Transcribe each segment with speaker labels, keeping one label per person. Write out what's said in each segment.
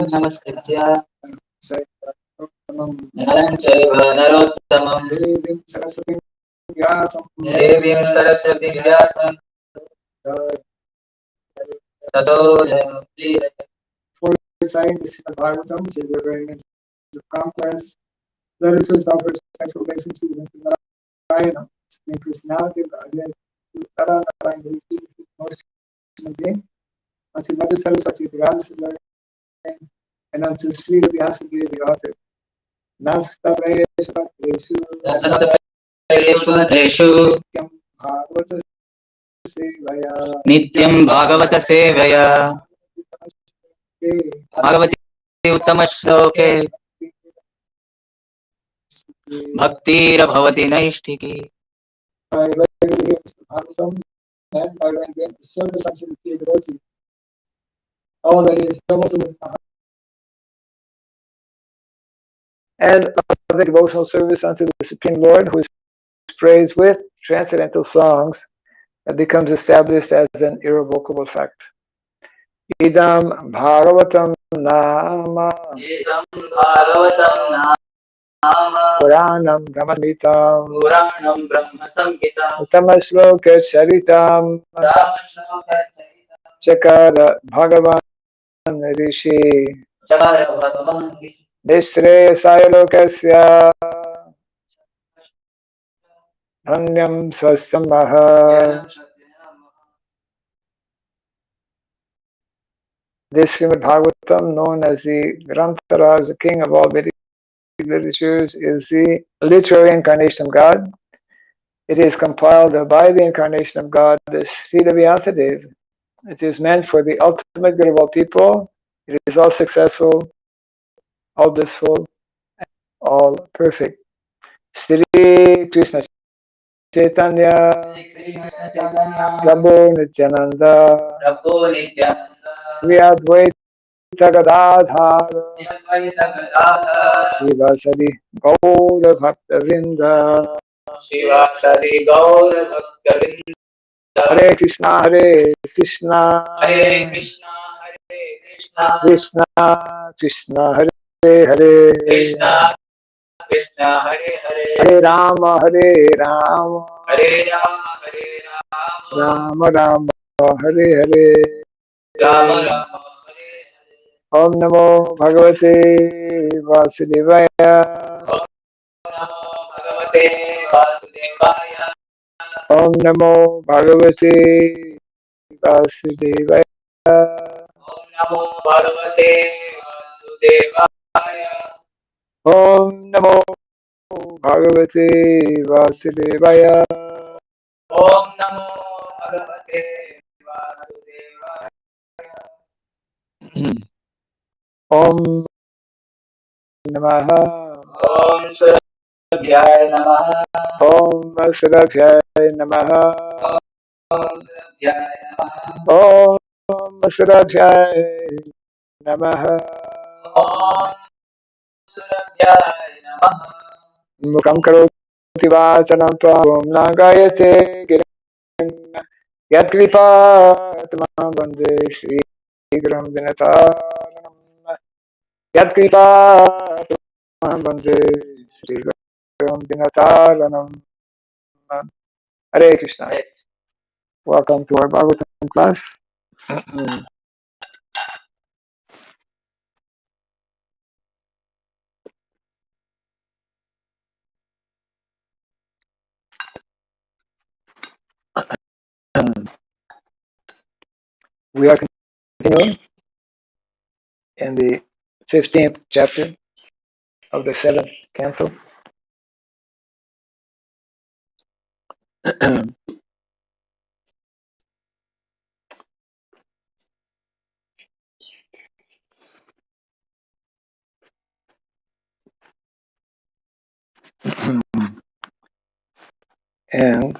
Speaker 1: Namaskritya Naram Chaiva Narottamam Devim Saraswati Vyasam Tato Jayati. For reciting the Srimad-Bhagavatam, which is a very means of conquest, let us first offer special obeisance to the Narayana, the personality of God, Narayana, the most human being, unto Mother Saraswati, the goddess of learning, and unto Sri Vyasagiri, the author. Nastavesu Nityam Bhagavata Sevaya Bhagavati Uttama Shloke Bhaktira Bhavati Naishtiki. All that is and of the devotional service unto the Supreme Lord, who is praised with transcendental songs, that becomes established as an irrevocable fact. Idam Bhagavatam Nama Puranam Brahmamitam Uttama Charitam Chakara Bhagavan Rishi Nishreyasaya Lokasya Dhanyam Swastamaha. This Srimad-Bhagavatam, known as the Grantara, the king of all Vedic literatures, is the literary incarnation of God. It is compiled by the incarnation of God, the Sridham Vyasadeva. It is meant for the ultimate good of all people. It is all successful, all blissful, all perfect. Shri Krishna Chaitanya Prabhu Nityananda Sri Advaita Gadadhar Srivasadi Gaura Bhakta Vrinda Hare Krishna Hare Krishna Krishna Hare Hare Hare Rama Rama Rama Hare Hare Om Namo Bhagavate Vasudevaya Om Namo Bhagavate Vasudevaya Om Namo Bhagavate Vasudevaya Om Namaha Om Sarabhyaya Namaha Om Sarabhyaya Namaha Mukam karoti vasanam tvam nagayate girim Yat kripa tamam bande Sri Gram Vinataranam Yat kripa tamam bande Sri Gram Vinataranam. Hare Krishna. Welcome to our Bhagavatam class. We are continuing in the 15th chapter of the 7th canto. And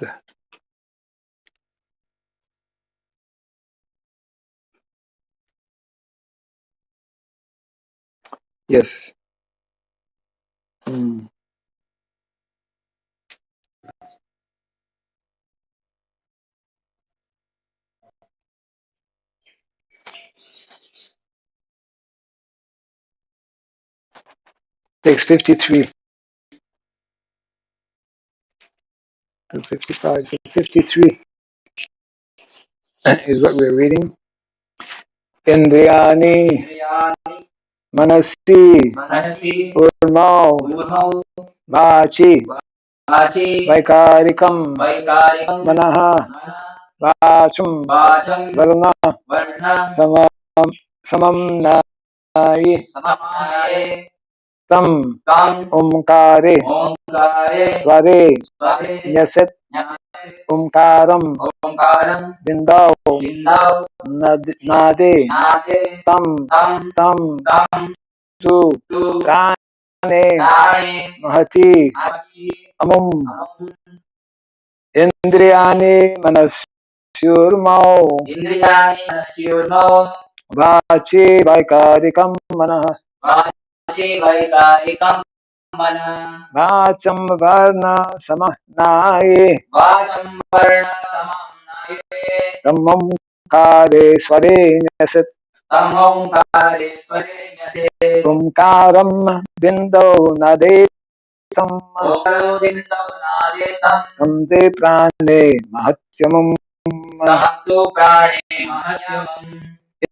Speaker 1: yes, text 53 to 55. So 53 is what we're reading. Indriyani Manasi Urmau Vachi Vaikarikam Manaha Vachum Varna Samam Nayi Tam Omkare Sware Nyaset Omkaram Vindao Nade Tam Tu Kane Mahati Amum Indriyani Manasyurmau Vachi Vaikarikam Manaha
Speaker 2: mana.
Speaker 3: Vacham varna samahnaye.
Speaker 2: Vacham varna samamnaye.
Speaker 3: Tamam kare sware nyasat.
Speaker 2: Tam omkare sware nyase.
Speaker 3: Omkaram bindo nadetam.
Speaker 2: Okaro bindo nadetam.
Speaker 3: Tam te prane mahatyamam.
Speaker 2: Tam tu prane mahatyamam.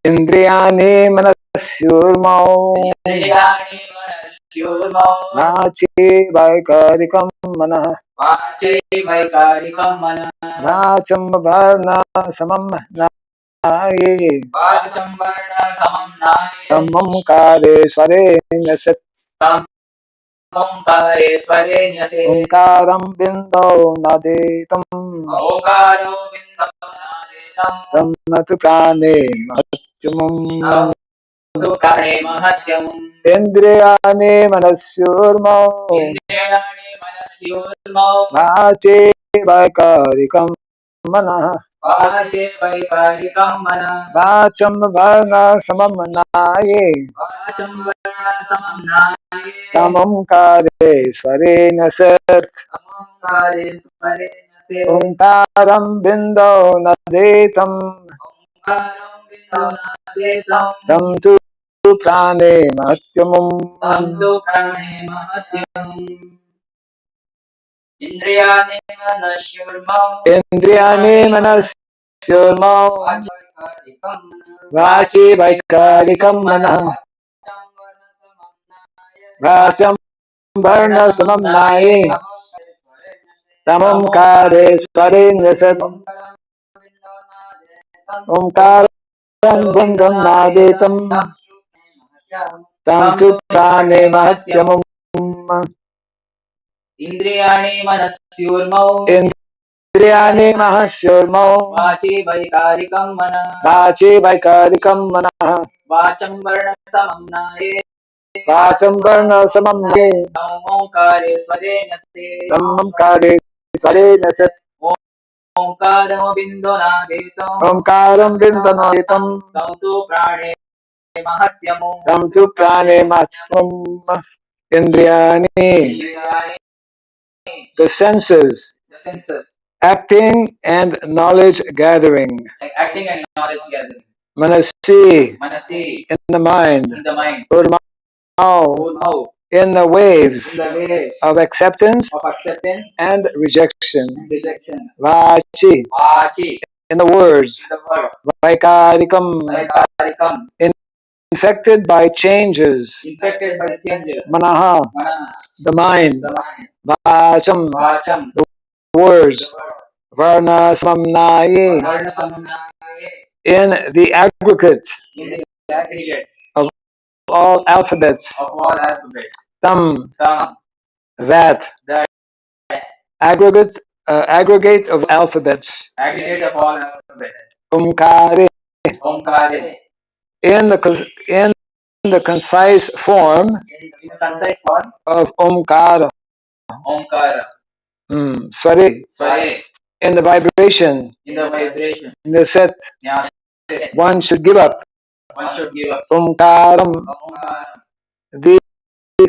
Speaker 3: Indriyane manasyurmau.
Speaker 2: Indriyani manasyurmau.
Speaker 3: Vache vaikarikam manah.
Speaker 2: Vache vaikarikam mana.
Speaker 3: Vacham varna samam naye.
Speaker 2: Vacham varna samamnaye.
Speaker 3: Tamam kare sware nyasat.
Speaker 2: Tam omkare sware nyase.
Speaker 3: Omkaram bindo nadetam.
Speaker 2: Okaro bindo nadetam.
Speaker 3: Tam natu prane mahatyamam.
Speaker 2: Tam tu prane mahatyamam.
Speaker 3: Indriyane manasyurmau.
Speaker 2: Indriyani manasyurmau.
Speaker 3: Vache vaikarikam manah.
Speaker 2: Vache vaikarikam mana.
Speaker 3: Vacham varna samam naye.
Speaker 2: Vacham varna samamnaye.
Speaker 3: Tamam kare sware nasat.
Speaker 2: Omkare sware nyase.
Speaker 3: Omkaram bindo nadetam.
Speaker 2: Omkaram bindo nadetam.
Speaker 3: Tam tu prane mahatyamam.
Speaker 2: Tam tu prane mahatyamam. Indriyani manasyurmau.
Speaker 3: Indriyane manasyurmau.
Speaker 2: Vaikarikam mana.
Speaker 3: Vachi vaikarikam manah. Vacham varna samam naye. Tamam kare sware nyasat. Omkaram bindam nadetam. Tam tu prane mahatyamam.
Speaker 2: Indriyani manasyurmau.
Speaker 3: Indriyane mahasyurmau.
Speaker 2: Vachi vaikarikam mana.
Speaker 3: Vachi vaikarikam manah.
Speaker 2: Vacham varna samamnaye.
Speaker 3: Vacham varna samam naye.
Speaker 2: Tam omkare sware nyase.
Speaker 3: Tamam kare sware nasat.
Speaker 2: Omkaram bindo nadetam.
Speaker 3: Omkaram bindanayitam.
Speaker 2: Tam tu prane mahatyamam.
Speaker 3: Tam tu prane mahatyamam. Indriyani,
Speaker 2: Indriyani,
Speaker 3: the senses,
Speaker 2: the senses,
Speaker 3: acting and knowledge gathering.
Speaker 2: like acting and knowledge gathering.
Speaker 3: Manasi,
Speaker 2: Manasi,
Speaker 3: in the mind.
Speaker 2: in the mind.
Speaker 3: Urmao,
Speaker 2: Udmau,
Speaker 3: in the waves
Speaker 2: in the waves
Speaker 3: of acceptance
Speaker 2: of acceptance
Speaker 3: and rejection.
Speaker 2: and rejection.
Speaker 3: Vachi,
Speaker 2: Vachi,
Speaker 3: in the words.
Speaker 2: in the word.
Speaker 3: Vaikarikam,
Speaker 2: Vaikarikam,
Speaker 3: infected by changes.
Speaker 2: infected by changes.
Speaker 3: Manaha,
Speaker 2: Mana,
Speaker 3: the mind.
Speaker 2: the mind.
Speaker 3: Vacham,
Speaker 2: Vacham,
Speaker 3: the words.
Speaker 2: the word.
Speaker 3: Varnasrama,
Speaker 2: Varnasrama,
Speaker 3: in the aggregate
Speaker 2: in the aggregate
Speaker 3: of all alphabets.
Speaker 2: of all alphabets.
Speaker 3: Tam,
Speaker 2: Tam,
Speaker 3: that.
Speaker 2: that.
Speaker 3: Aggregate of alphabets.
Speaker 2: Aggregate of all alphabets.
Speaker 3: Omkare,
Speaker 2: Omkare,
Speaker 3: in the concise form
Speaker 2: in the concise form
Speaker 3: of Omkara.
Speaker 2: Omkara.
Speaker 3: Sware,
Speaker 2: Sware,
Speaker 3: in the vibration,
Speaker 2: in the vibration.
Speaker 3: in the set,
Speaker 2: Yeah,
Speaker 3: one should give up.
Speaker 2: one should give up.
Speaker 3: Omkaram,
Speaker 2: Omkara,
Speaker 3: the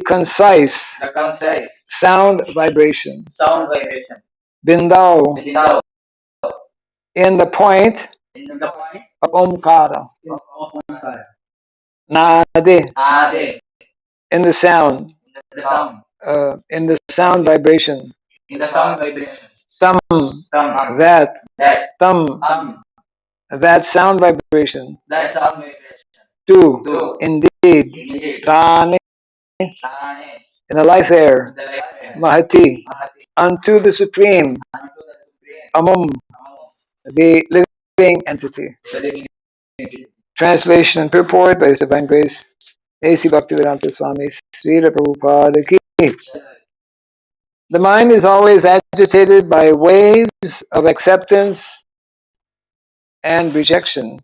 Speaker 3: concise
Speaker 2: the concise
Speaker 3: sound vibration.
Speaker 2: sound vibration.
Speaker 3: Bindao,
Speaker 2: Bindao,
Speaker 3: in the point
Speaker 2: in the point
Speaker 3: of Omkara.
Speaker 2: of Omkara.
Speaker 3: Nade,
Speaker 2: Ade,
Speaker 3: in the sound,
Speaker 2: the sound,
Speaker 3: in the sound vibration.
Speaker 2: in the sound vibration.
Speaker 3: Tam,
Speaker 2: Tam,
Speaker 3: that.
Speaker 2: that.
Speaker 3: Tam, that sound vibration.
Speaker 2: That sound vibration.
Speaker 3: Two, indeed.
Speaker 2: Indeed.
Speaker 3: Prane,
Speaker 2: Prane,
Speaker 3: in the life air.
Speaker 2: the life air.
Speaker 3: Mahati,
Speaker 2: Mahati,
Speaker 3: unto the supreme.
Speaker 2: unto the supreme.
Speaker 3: Amum,
Speaker 2: Among
Speaker 3: the living entity.
Speaker 2: the living entity.
Speaker 3: Translation and purport by His Divine Grace, A.C. Bhaktivedanta Swami Srila Prabhupada Ki. The mind is always agitated by waves of acceptance and rejection.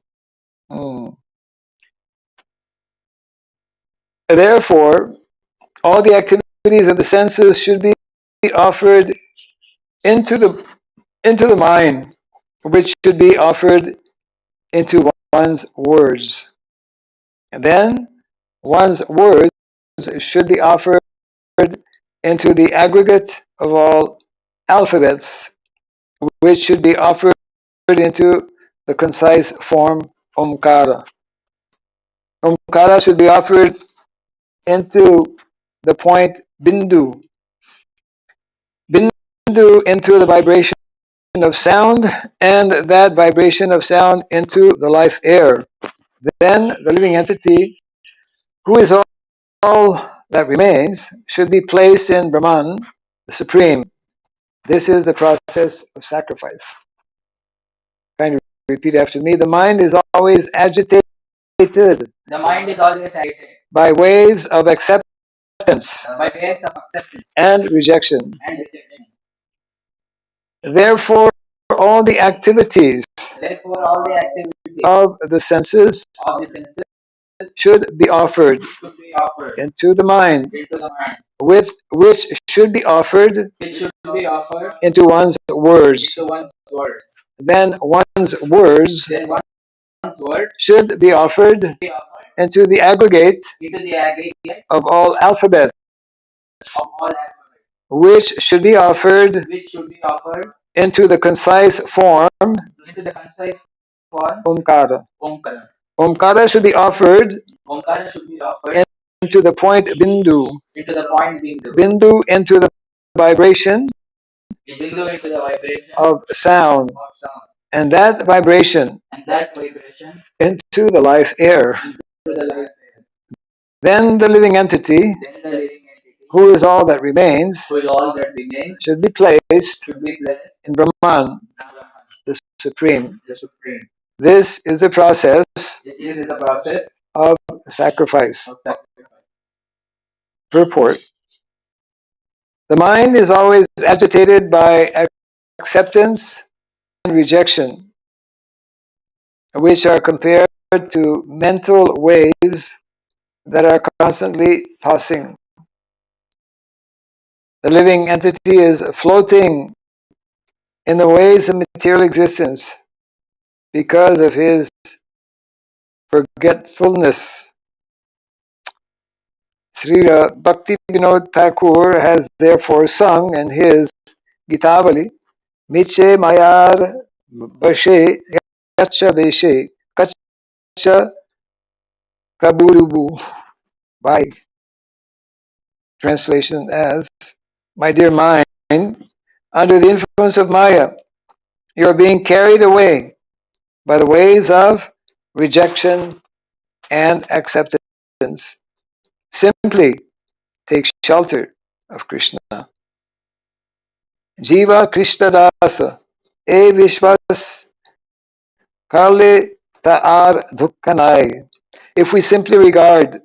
Speaker 3: Therefore, all the activities of the senses should be offered into the mind, which should be offered into one's words. And then one's words should be offered into the aggregate of all alphabets, which should be offered into the concise form Omkara. Omkara should be offered into the point Bindu. Bindu into the vibration of sound, and that vibration of sound into the life air. Then the living entity, who is all that remains, should be placed in Brahman, the Supreme. This is the process of sacrifice. Kind of repeat after me. The mind is always agitated.
Speaker 2: The mind is always agitated
Speaker 3: By waves of acceptance
Speaker 2: by waves of acceptance
Speaker 3: and rejection.
Speaker 2: and rejection.
Speaker 3: Therefore, all the activities
Speaker 2: Therefore, all the activities
Speaker 3: of the senses
Speaker 2: of the senses
Speaker 3: should be offered
Speaker 2: should be offered
Speaker 3: into the mind,
Speaker 2: into the mind,
Speaker 3: which should be offered
Speaker 2: which should be offered
Speaker 3: into one's words.
Speaker 2: into one's words.
Speaker 3: Then one's words
Speaker 2: Then one's words
Speaker 3: should be offered
Speaker 2: be offered
Speaker 3: into the aggregate
Speaker 2: into the aggregate
Speaker 3: of all alphabets,
Speaker 2: of all alphabets,
Speaker 3: which should be offered
Speaker 2: which should be offered
Speaker 3: into the concise form
Speaker 2: into the concise form
Speaker 3: Omkara.
Speaker 2: Omkara.
Speaker 3: Omkara should be offered
Speaker 2: Omkara should be offered
Speaker 3: into the point Bindu.
Speaker 2: into the point Bindu.
Speaker 3: Bindu into the vibration
Speaker 2: Bindu into the vibration
Speaker 3: of sound,
Speaker 2: of sound.
Speaker 3: and that vibration
Speaker 2: And that vibration
Speaker 3: into the life air.
Speaker 2: into the life air.
Speaker 3: Then the living entity,
Speaker 2: Then the living entity,
Speaker 3: who is all that remains,
Speaker 2: who is all that remains,
Speaker 3: should be placed
Speaker 2: should be placed
Speaker 3: in Brahman,
Speaker 2: in Brahman,
Speaker 3: the Supreme.
Speaker 2: the Supreme.
Speaker 3: This is the process
Speaker 2: This is the process
Speaker 3: of sacrifice.
Speaker 2: of sacrifice.
Speaker 3: Purport. The mind is always agitated by acceptance and rejection, which are compared to mental waves that are constantly tossing. The living entity is floating in the waves of material existence because of his forgetfulness. Srila Bhakti Vinod Thakur has therefore sung in his Gitavali, Miche Mayar Bashe Yacha Beshe Kacha Kaburubu. By translation as, my dear mind, under the influence of Maya, you are being carried away by the waves of rejection and acceptance. Simply take shelter of Krishna. Jiva Krishna Dasa, E Vishwas Kale Ta'ar Dukkanai. If we simply regard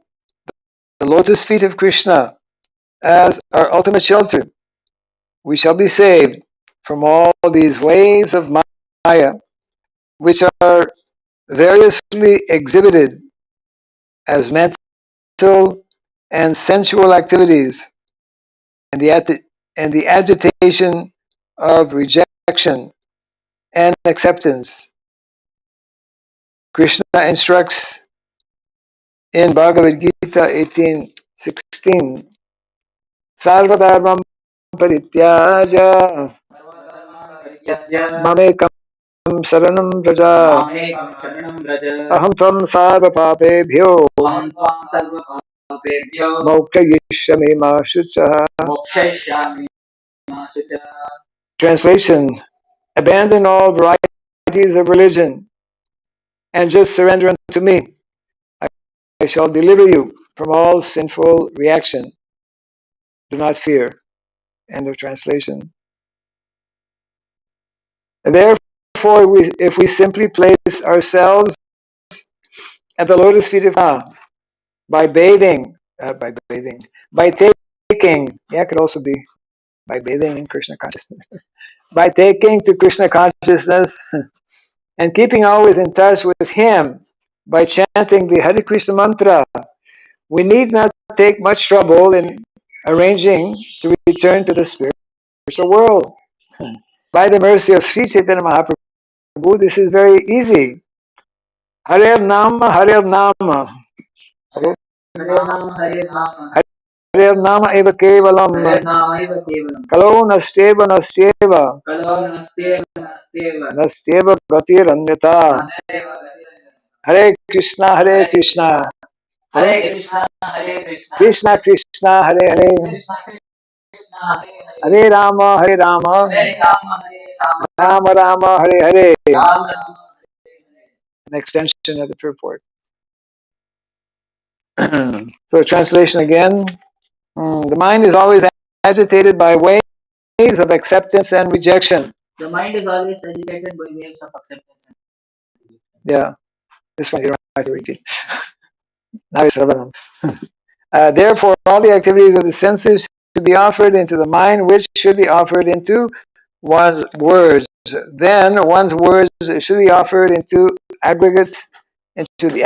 Speaker 3: the lotus feet of Krishna as our ultimate shelter, we shall be saved from all these waves of Maya, which are variously exhibited as mental and sensual activities, and the agitation of rejection and acceptance. Krishna instructs in Bhagavad Gita 18:16, Sarvadharmam parityaja mamekam saranam vraja
Speaker 2: Mamekam sharanam vraja.
Speaker 3: aham tvam sarva papebhyo
Speaker 2: Aham tvam sarva papebhyo
Speaker 3: mokshayishyami ma shuchaha.
Speaker 2: mokshayishyami ma shucha.
Speaker 3: Translation: abandon all varieties of religion and just surrender unto me. I shall deliver you from all sinful reaction. Do not fear. End of translation. And therefore, if we simply place ourselves at the lotus feet of Krishna by taking, yeah, it could also be by bathing in Krishna consciousness, by taking to Krishna consciousness and keeping always in touch with Him by chanting the Hare Krishna mantra, we need not take much trouble in arranging to return to the spiritual world. By the mercy of Sri Chaitanya Mahaprabhu, this is very easy. Hare Nama, Hare Nama.
Speaker 2: Hare Nama, Hare Nama.
Speaker 3: Harer Nama Eva Kevalam.
Speaker 2: Harirnamaiva kevalam.
Speaker 3: Kalo Nasteva Nasteva.
Speaker 2: Kalo nasteva nasteva.
Speaker 3: Nasteva Gatir Anyata.
Speaker 2: Naseva gatirajana.
Speaker 3: Hare Krishna, Hare Krishna.
Speaker 2: Hare Krishna, Hare Krishna.
Speaker 3: Krishna Krishna, Hare Hare.
Speaker 2: Krishna Krishna, Hare Hare.
Speaker 3: Hare Rama, Hare Rama.
Speaker 2: Hare Rama, Hare Rama.
Speaker 3: Rama Rama, Hare Hare.
Speaker 2: Rama Rama, Hare Hare.
Speaker 3: An extension of the purport. So translation again. The mind is always agitated by waves of acceptance and rejection.
Speaker 2: The mind is always agitated by waves of acceptance.
Speaker 3: Yeah, this one you don't have to repeat. Now it's relevant. Therefore, all the activities of the senses should be offered into the mind, which should be offered into one's words. Then one's words should be offered into the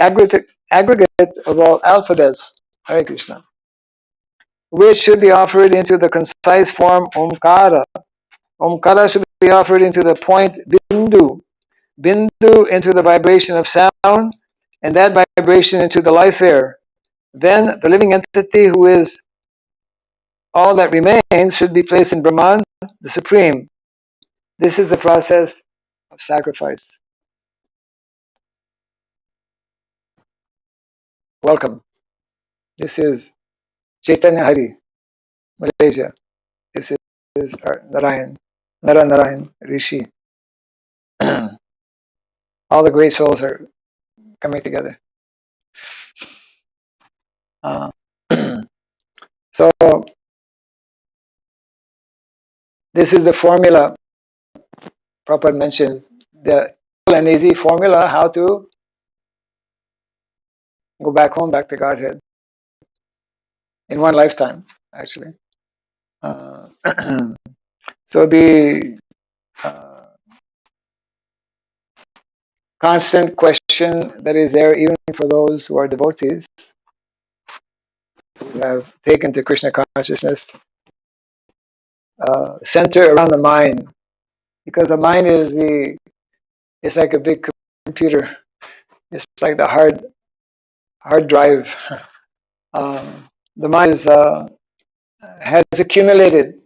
Speaker 3: aggregate of all alphabets. Hare Krishna. Which should be offered into the concise form Omkara. Omkara should be offered into the point Bindu. Bindu into the vibration of sound, and that vibration into the life air. Then the living entity, who is all that remains, should be placed in Brahman, the Supreme. This is the process of sacrifice. Welcome. This is Chaitanya Hari, Malaysia. This is our Narayan, Rishi. All the great souls are coming together. So this is the formula Prabhupada mentions, the simple and easy formula how to go back home, back to Godhead in one lifetime, actually. So the constant question that is there, even for those who are devotees, who have taken to Krishna consciousness, center around the mind, because the mind it's like a big computer. It's like the hard drive. The mind has accumulated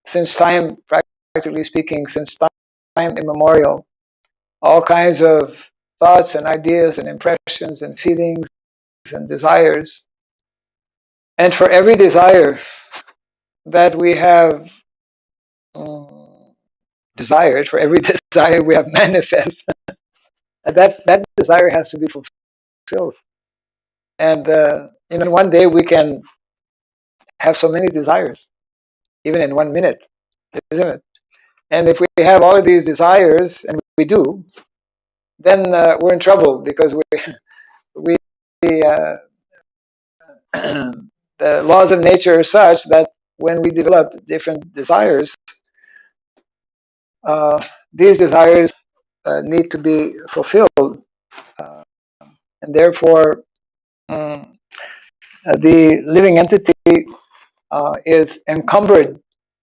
Speaker 3: since time, practically speaking, since time immemorial, all kinds of thoughts and ideas and impressions and feelings and desires. And for every desire that we have desired, for every desire we have manifest, that desire has to be fulfilled. And one day we can have so many desires, even in 1 minute, isn't it? And if we have all of these desires, and we do, then we're in trouble, because we the laws of nature are such that when we develop different desires, these desires need to be fulfilled, and therefore the living entity is encumbered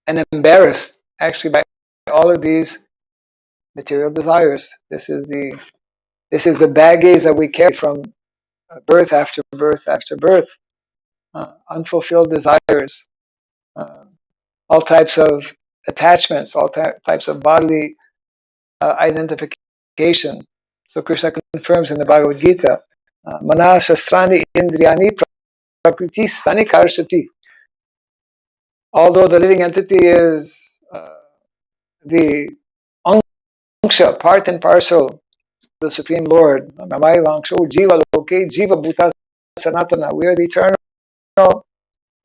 Speaker 3: and embarrassed, actually, by all of these material desires. This is the baggage that we carry from birth after birth after birth. Unfulfilled desires, all types of attachments, all types of bodily identification. So Krishna confirms in the Bhagavad Gita, Mana Shastrani Indriyani Prakriti Stani Karshati. Although the living entity is the anksha, part and parcel of the Supreme Lord, Mamai Vangsho Jiva Loke Jiva Bhuta Sanatana, we are the eternal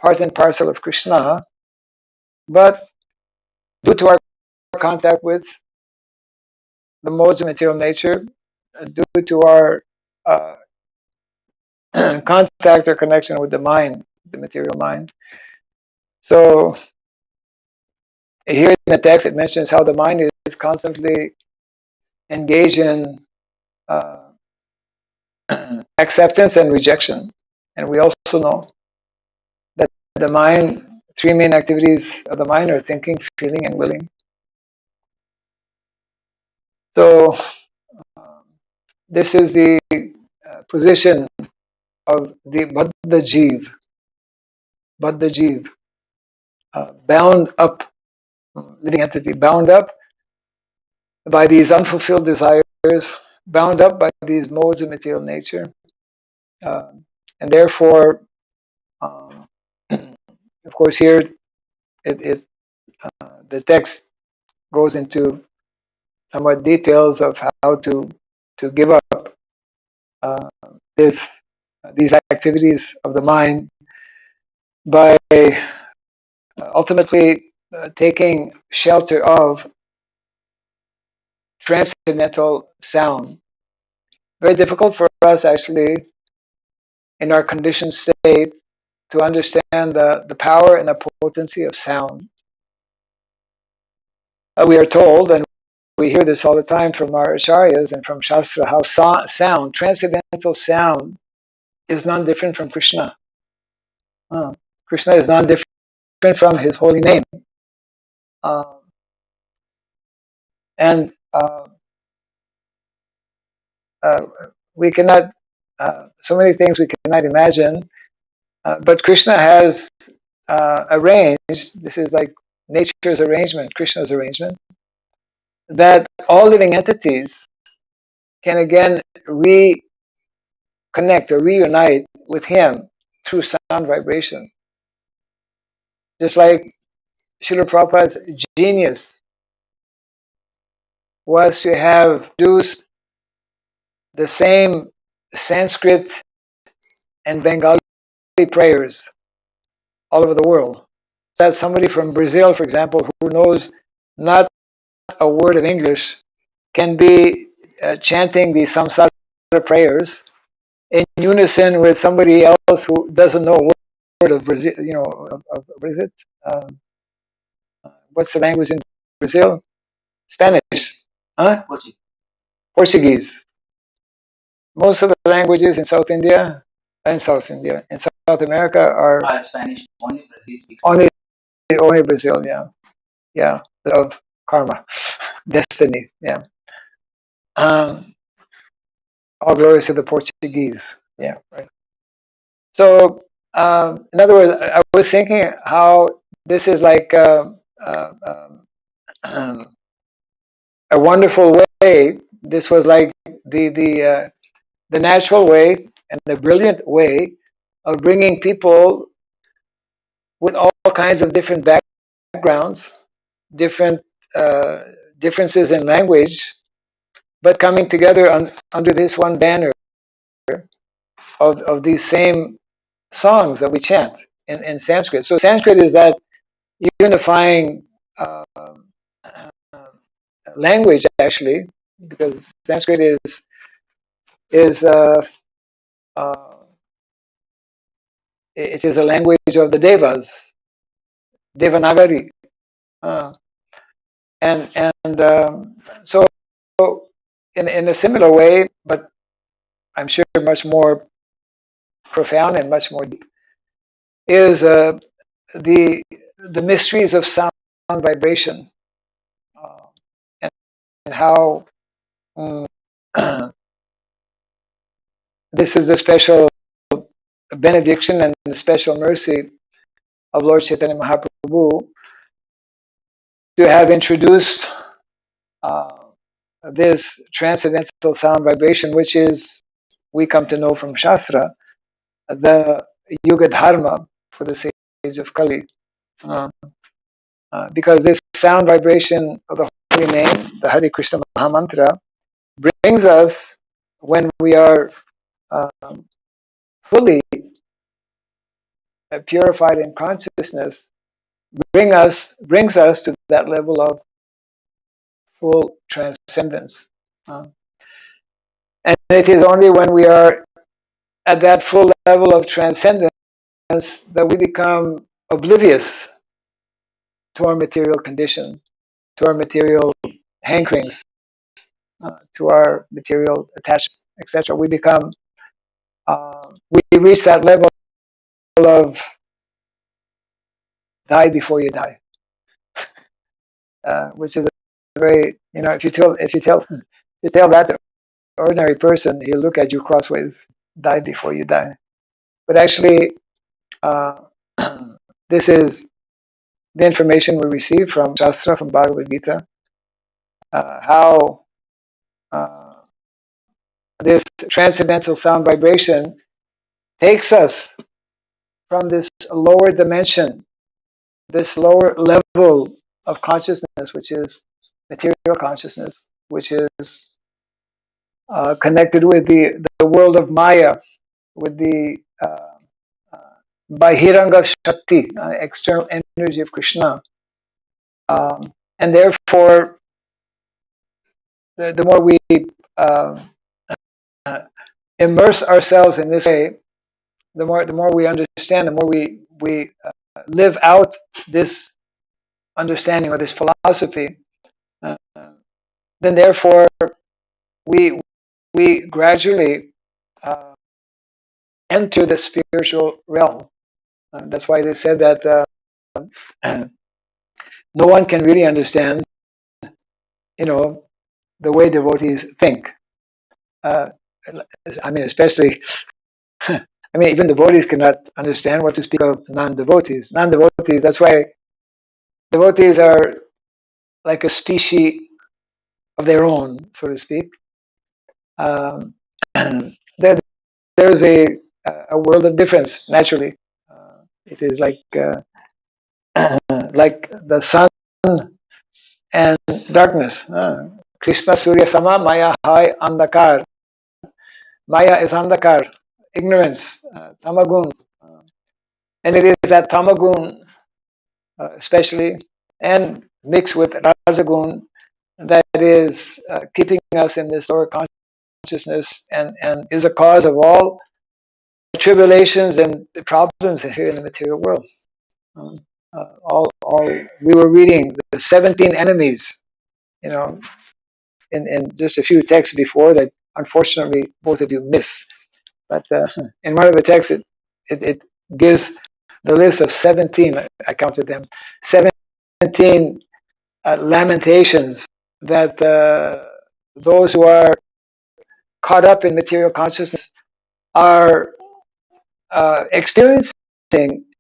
Speaker 3: part and parcel of Krishna, but due to our contact with the modes of material nature, due to our contact or connection with the mind, the material mind. So here in the text it mentions how the mind is constantly engaged in acceptance and rejection. And we also know that the mind, three main activities of the mind are thinking, feeling, and willing. So this is the position of the Baddha Jeev. but the Jeev, bound up, living entity, bound up by these unfulfilled desires, bound up by these modes of material nature, uh, and therefore, um, of course, here the text goes into somewhat details of how to give up uh, this these activities of the mind by ultimately taking shelter of transcendental sound. Very difficult for us actually in our conditioned state to understand the power and the potency of sound. We are told, and we hear this all the time from our acharyas and from Shastra, how sound, transcendental sound, is non different from Krishna. Krishna is non different from his holy name. Uh, and uh, we cannot, so many things we cannot imagine, but Krishna has arranged, this is like nature's arrangement, Krishna's arrangement, that all living entities can again reconnect or reunite with him through sound vibration. Just like Srila Prabhupada's genius was to have produced the same Sanskrit and Bengali prayers all over the world. That somebody from Brazil, for example, who knows not a word of English, can be chanting these samsara prayers in unison with somebody else who doesn't know a word of Brazil. Of what is it? What's the language in Brazil? Spanish, huh? Portuguese. Most of the languages in South India and in South America are
Speaker 2: Spanish. Only Brazil speaks.
Speaker 3: Only Brazil, yeah, of karma, destiny, yeah. All glories to the Portuguese, yeah, right. So, in other words, I was thinking how this is like a wonderful way. This was like the natural way and the brilliant way of bringing people with all kinds of different backgrounds, different differences in language, but coming together under this one banner of these same songs that we chant in Sanskrit. So Sanskrit is that unifying language, actually, because Sanskrit is uh, it is a language of the Devas, Devanagari, and so in a similar way, but I'm sure much more profound and much more deep, is the mysteries of sound vibration, and how this is the special benediction and the special mercy of Lord Chaitanya Mahaprabhu to have introduced this transcendental sound vibration, which is, we come to know from Shastra, the Yuga Dharma for the sage of Kali. Because this sound vibration of the holy name, the Hare Krishna Mahamantra, brings us, when we are fully purified in consciousness, brings us to that level of full transcendence. And it is only when we are at that full level of transcendence that we become oblivious to our material condition, to our material hankerings, to our material attachments, etc. We become, we reach that level of die before you die, which is a very, if you tell that to an ordinary person, he'll look at you crossways. Die before you die. But actually, this is the information we receive from Shastra, from Bhagavad Gita, how this transcendental sound vibration takes us from this lower dimension, this lower level of consciousness, which is material consciousness, which is connected with the world of Maya, with the Bahiranga Shakti, external energy of Krishna. And therefore, the more we immerse ourselves in this way, the more we understand, the more we live out this understanding or this philosophy, then therefore we gradually enter the spiritual realm. That's why they said that no one can really understand, the way devotees think. Especially, even devotees cannot understand what to speak of non-devotees. Non-devotees, that's why devotees are like a species of their own, so to speak. There's a world of difference, naturally. It is like the sun and darkness. Krishna Surya Sama Maya Hai Andakar. Maya is Andakar, ignorance, Tamagun. And it is that Tamagun, especially, and mixed with Rajagun, that is keeping us in this lower consciousness and is a cause of all tribulations and the problems here in the material world. We were reading the 17 enemies, in just a few texts before that unfortunately both of you miss. But in one of the texts, it gives the list of 17, I counted them, 17 lamentations that those who are caught up in material consciousness are experiencing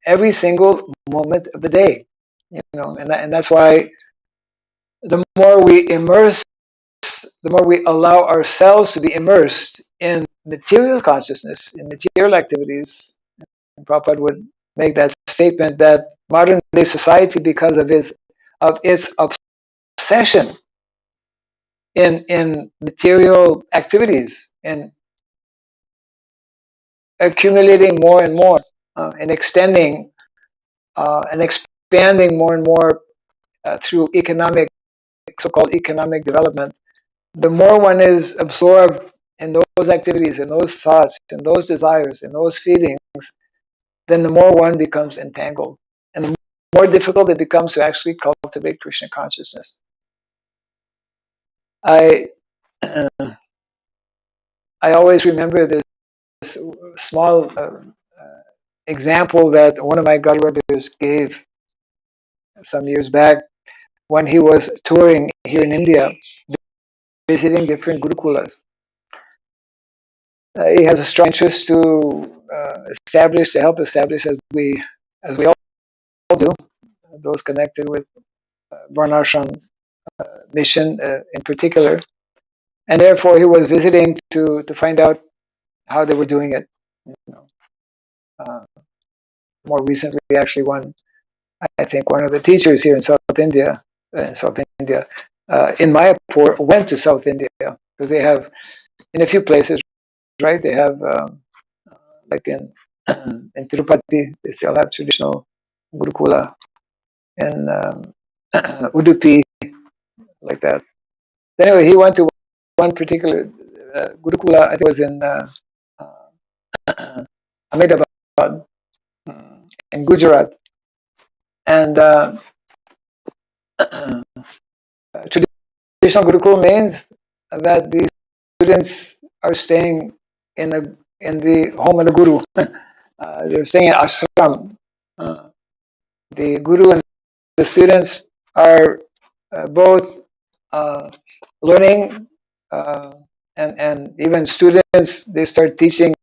Speaker 3: every single moment of the day. And that's why the more we immerse, the more we allow ourselves to be immersed in material consciousness, in material activities. And Prabhupada would make that statement that modern day society, because of its obsession in material activities, in accumulating more and more, and extending and expanding more and more through so-called economic development, the more one is absorbed in those activities, in those thoughts, in those desires, in those feelings, then the more one becomes entangled, and the more difficult it becomes to actually cultivate Krishna consciousness. I always remember this small example that one of my godbrothers gave some years back when he was touring here in India, visiting different gurukulas. He has a strong interest to help establish, as we all do, those connected with Varnasrama mission in particular, and therefore he was visiting to find out how they were doing it. More recently, actually, I think one of the teachers here in South India, in Mayapur, went to South India because they have, in a few places, right? They have like in Tirupati, they still have traditional gurukula, and Udupi, like that. Anyway, he went to one particular gurukula. I think it was in Ahmedabad, in Gujarat, and traditional gurukul means that the students are staying in the home of the guru. They're staying in ashram. The guru and the students are both learning, and even students, they start teaching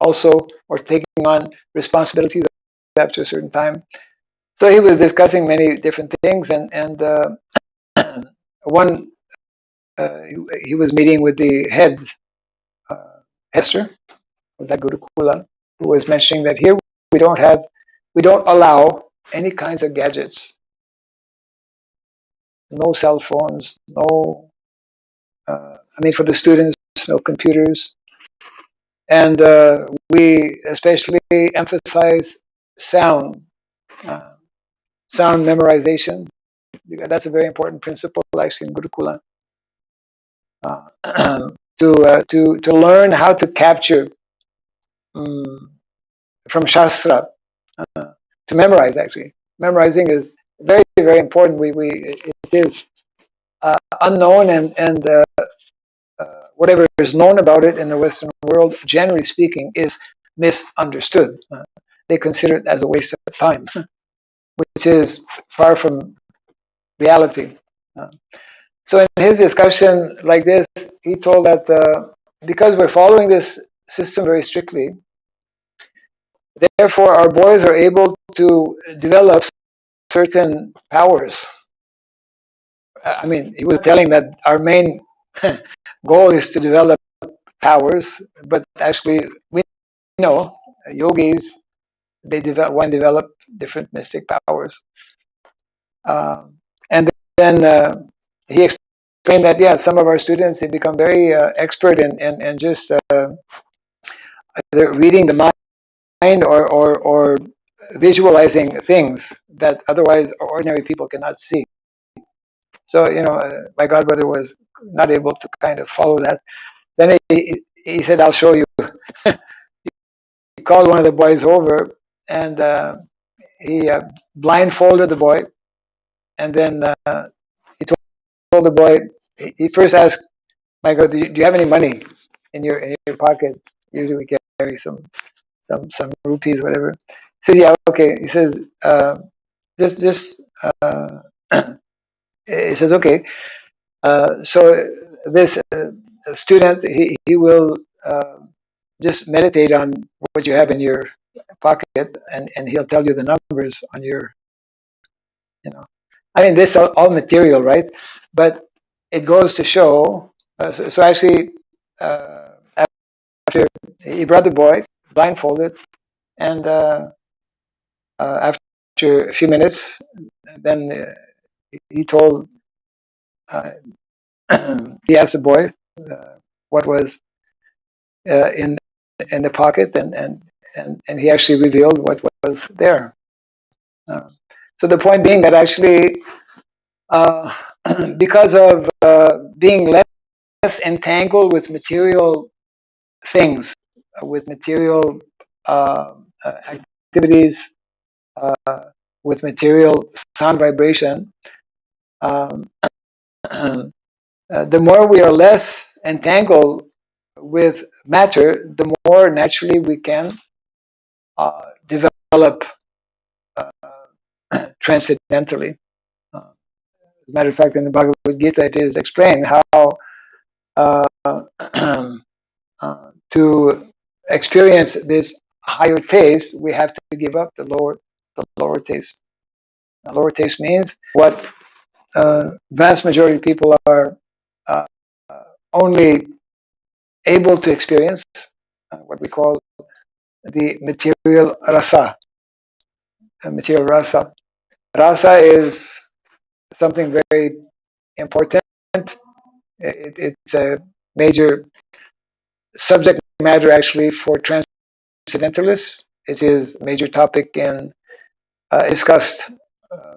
Speaker 3: also, or taking on responsibilities after a certain time. So he was discussing many different things, and one he was meeting with the head Hester of that Gurukula, who was mentioning that here we don't allow any kinds of gadgets, no cell phones, no, for the students, no computers, and we especially emphasize sound, uh, sound memorization. That's a very important principle, actually, in Gurukula. To learn how to capture from Shastra, to memorize. Actually, memorizing is very, very important. It is unknown, and whatever is known about it in the Western world, generally speaking, is misunderstood. They consider it as a waste of time, which is far from reality. So in his discussion like this, he told that because we're following this system very strictly, therefore our boys are able to develop certain powers. He was telling that our main goal is to develop powers, but actually we know yogis, they develop different mystic powers. And then he explained that, yeah, some of our students, they become very expert in just either reading the mind or visualizing things that otherwise ordinary people cannot see. So, my godbrother was not able to kind of follow that. Then he said, I'll show you. He called one of the boys over, and he blindfolded the boy, and then he told the boy, he first asked, my God, do you have any money in your pocket? Usually we carry some rupees, whatever. He says, yeah, okay. He says, just he says, okay. So this student, he will just meditate on what you have in your pocket, and he'll tell you the numbers on your, this is all material, right? But it goes to show. So actually, after he brought the boy blindfolded, and after a few minutes, then he told, he asked the boy what was in the pocket, and he actually revealed what was there. So the point being that actually, because of being less entangled with material things, with material activities, with material sound vibration, the more we are less entangled with matter, the more naturally we can develop transcendentally. As a matter of fact, in the Bhagavad Gita, it is explained how to experience this higher taste, we have to give up the lower taste. The lower taste means what vast majority of people are only able to experience, what we call the material rasa. Material rasa. Rasa is something very important. It's a major subject matter actually for transcendentalists. It is a major topic discussed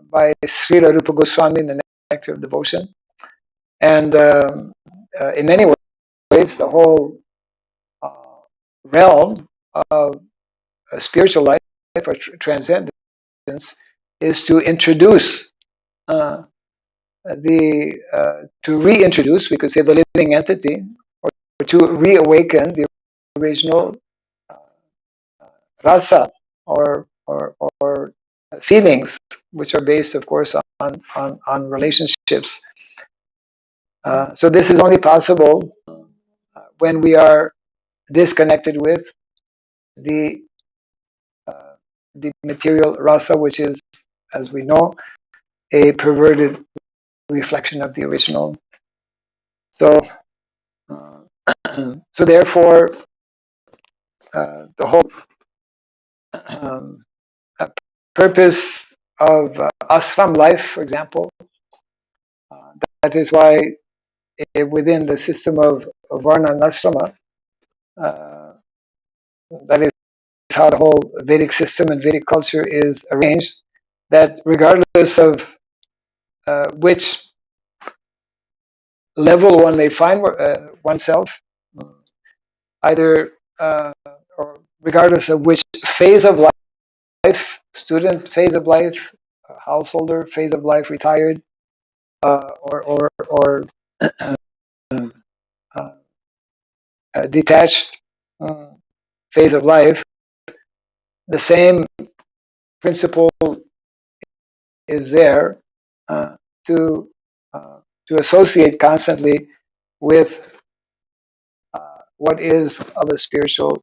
Speaker 3: by Srila Rupa Goswami in the Nectar of Devotion. And in many ways, the whole realm of spiritual life or transcendence is to introduce to reintroduce, we could say, the living entity, or to reawaken the original rasa or feelings, which are based, of course, on relationships. So this is only possible when we are disconnected with the the material rasa, which is, as we know, a perverted reflection of the original. So, so therefore, the whole um, purpose of ashram life, for example, that is why within the system of Varnasrama, that is how the whole Vedic system and Vedic culture is arranged, that regardless of which level one may find oneself, either or regardless of which phase of life, student phase of life, householder phase of life, retired, or detached phase of life, the same principle is there uh, to uh, to associate constantly with what is of a spiritual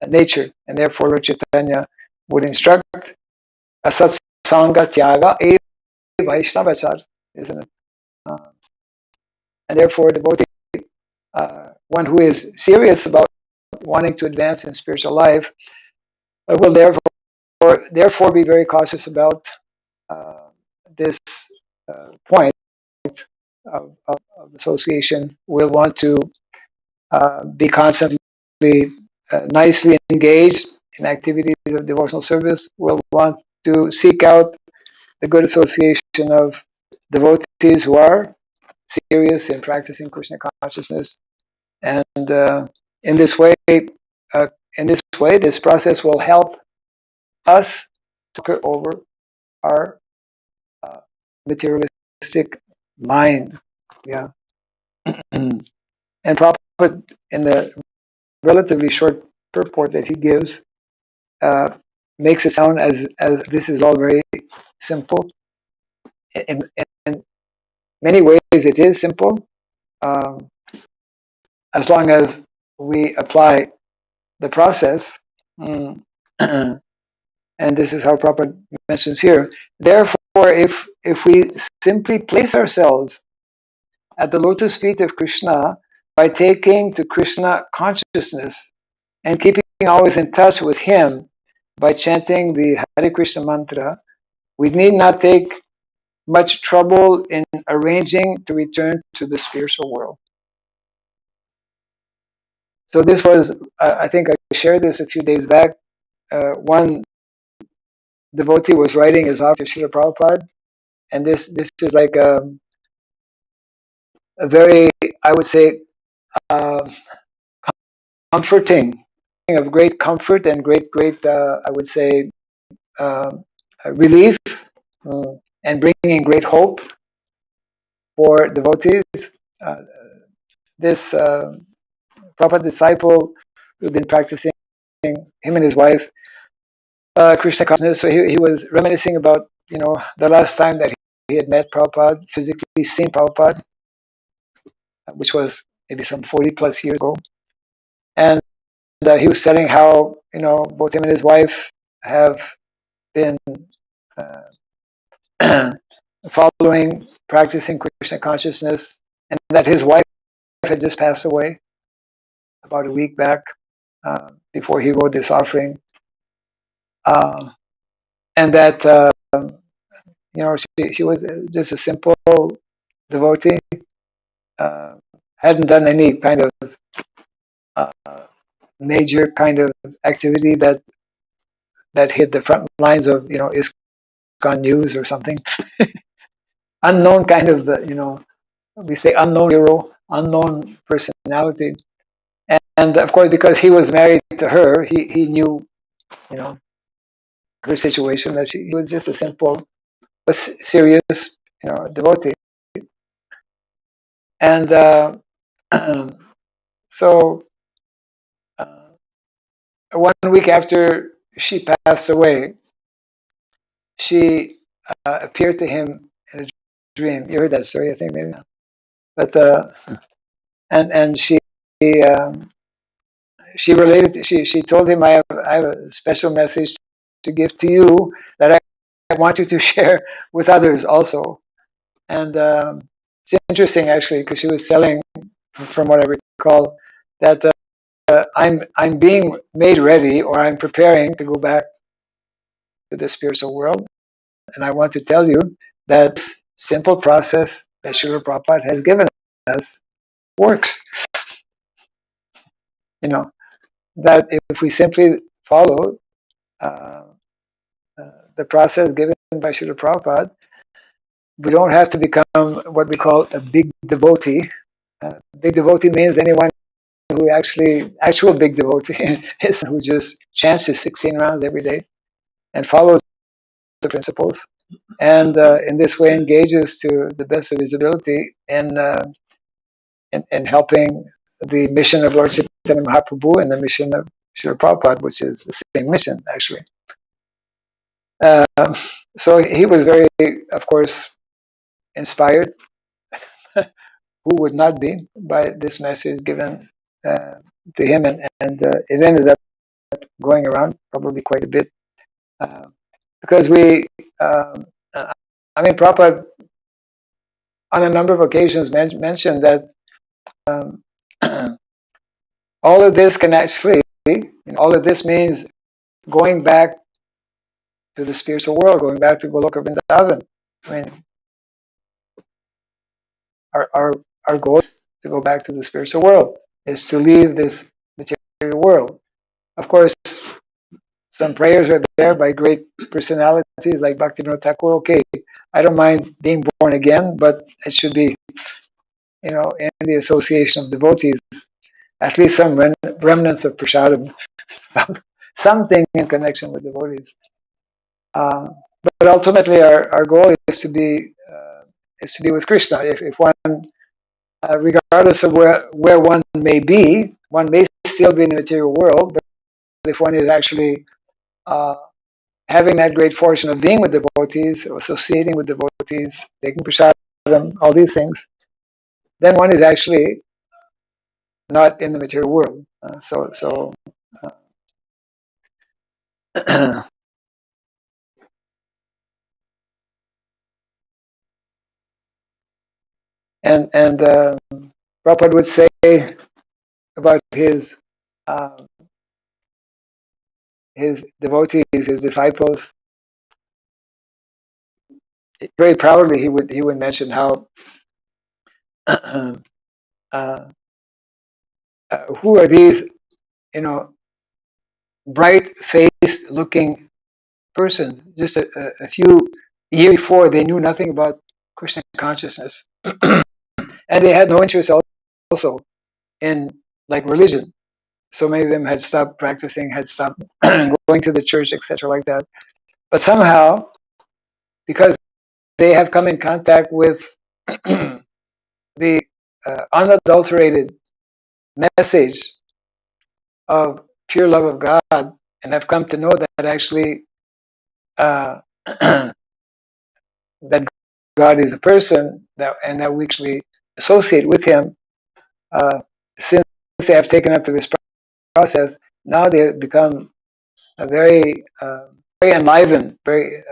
Speaker 3: nature, and therefore Lord Chaitanya would instruct asat sanga tyaga e vaishnavachar, isn't it? And therefore, devotee, one who is serious about wanting to advance in spiritual life, will therefore be very cautious about this point of association. Will want to be constantly nicely engaged in activities of devotional service. Will want to seek out the good association of devotees who are serious in practicing Krishna consciousness, and in this way, this process will help us to conquer over our materialistic mind. Yeah, and Prabhupada, in the relatively short purport that he gives, makes it sound as this is all very simple. In many ways, it is simple, um, as long as we apply the process. And this is how Prabhupada mentions here. Therefore, if we simply place ourselves at the lotus feet of Krishna by taking to Krishna consciousness and keeping always in touch with Him by chanting the Hare Krishna mantra, we need not take much trouble in arranging to return to the spiritual world. So this was, I think I shared this a few days back. One devotee was writing his offer to Srila Prabhupada, and this is like a very, I would say, uh, comforting, of great comfort and great, I would say, uh, relief, and bringing great hope for devotees. Uh, this Prabhupada disciple who'd been practicing, him and his wife, Krishna consciousness. So he was reminiscing about, the last time that he had met Prabhupada, physically seen Prabhupada, which was maybe some 40 plus years ago. And he was telling how, both him and his wife have been following, practicing Krishna consciousness, and that his wife had just passed away about a week back, before he wrote this offering. And that, she was just a simple devotee, hadn't done any kind of major kind of activity that hit the front lines of, ISKCON news or something. Unknown kind of, we say unknown hero, unknown personality. And of course, because he was married to her, he knew, her situation, that she was just a simple but serious, devotee. And so 1 week after she passed away, she appeared to him in a dream. You heard that story, I think, maybe not. But and she related. She told him, I have a special message to give to you that I want you to share with others also. And it's interesting actually because she was telling, from what I recall, that I'm being made ready, or I'm preparing to go back to the spiritual world, and I want to tell you that simple process that Srila Prabhupada has given us works. You know, that if we simply follow uh, the process given by Srila Prabhupada, we don't have to become what we call a big devotee. Big devotee means anyone who actual big devotee is who just chants his 16 rounds every day and follows the principles, and in this way engages to the best of his ability in helping the mission of Lord Chaitanya Mahaprabhu and the mission of Srila Prabhupada, which is the same mission actually. Um, so he was very, of course, inspired. Who would not be by this message given to him, and it ended up going around probably quite a bit because um, I mean, Prabhupada on a number of occasions mentioned that all of this can actually, all of this means going back to the spiritual world, going back to Goloka Vrindavan. I mean, our goal is to go back to the spiritual world, is to leave this material world. Of course, some prayers are there by great personalities like Bhaktivinoda Thakur. Okay, I don't mind being born again, but it should be, in the association of devotees, at least some remnants of prasadam, something in connection with devotees. But ultimately, our goal is to be with Krishna. If one, regardless of where one may be, one may still be in the material world, but if one is actually having that great fortune of being with devotees, associating with devotees, taking prasadam, all these things, then one is actually not in the material world. And Prabhupada would say about his devotees, his disciples, very proudly he would mention how who are these, bright-faced looking persons. Just a few years before, they knew nothing about Krishna consciousness, and they had no interest also in like religion. So many of them had stopped practicing, had stopped going to the church, etc., like that. But somehow, because they have come in contact with the unadulterated message of pure love of God, and have come to know that actually that God is a person, and that we actually associate with Him, since they have taken up to this process, now they have become a very enlivened, very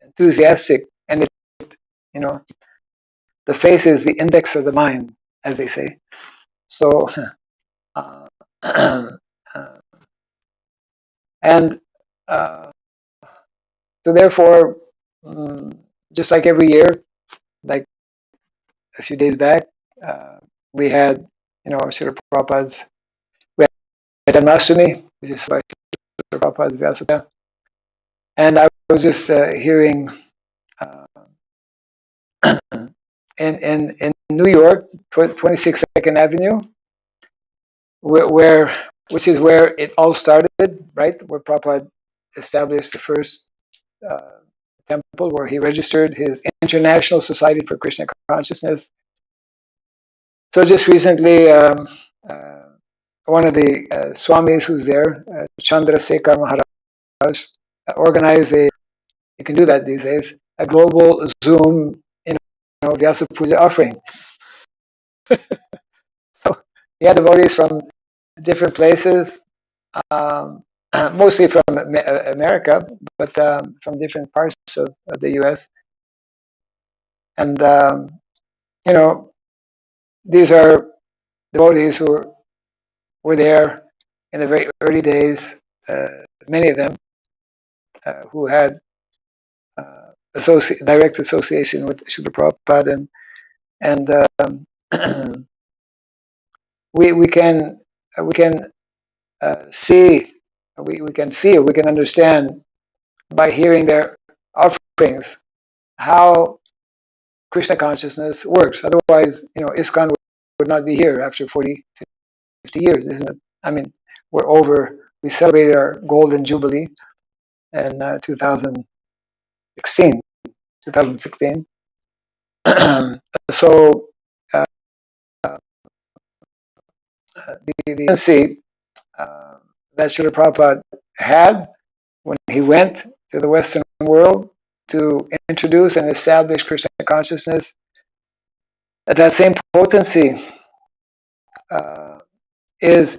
Speaker 3: enthusiastic, and the face is the index of the mind, as they say. So, and so therefore, just like every year, like a few days back, we had, Srila Prabhupada's, we had Janmashtami, which is Srila Prabhupada's Vyasata, and I was just hearing in New York, 22nd Avenue, which is where it all started, right? Where Prabhupada established the first temple, where he registered his International Society for Krishna Consciousness. So just recently, one of the Swamis who's there, Chandrasekhar Maharaj, organized you can do that these days, a global Zoom, Vyasa Puja offering. So he had devotees from different places, mostly from America, but from different parts of the U.S. And you know, these are devotees who were there in the very early days. Many of them who had direct association with Srila Prabhupada, and we can see, we can feel, we can understand by hearing their offerings how Krishna consciousness works. Otherwise, ISKCON would not be here after 40, 50 years, isn't it? I mean, we celebrated our golden jubilee in 2016. So the tendency that Srila Prabhupada had when he went to the Western world to introduce and establish Krishna consciousness, that same potency is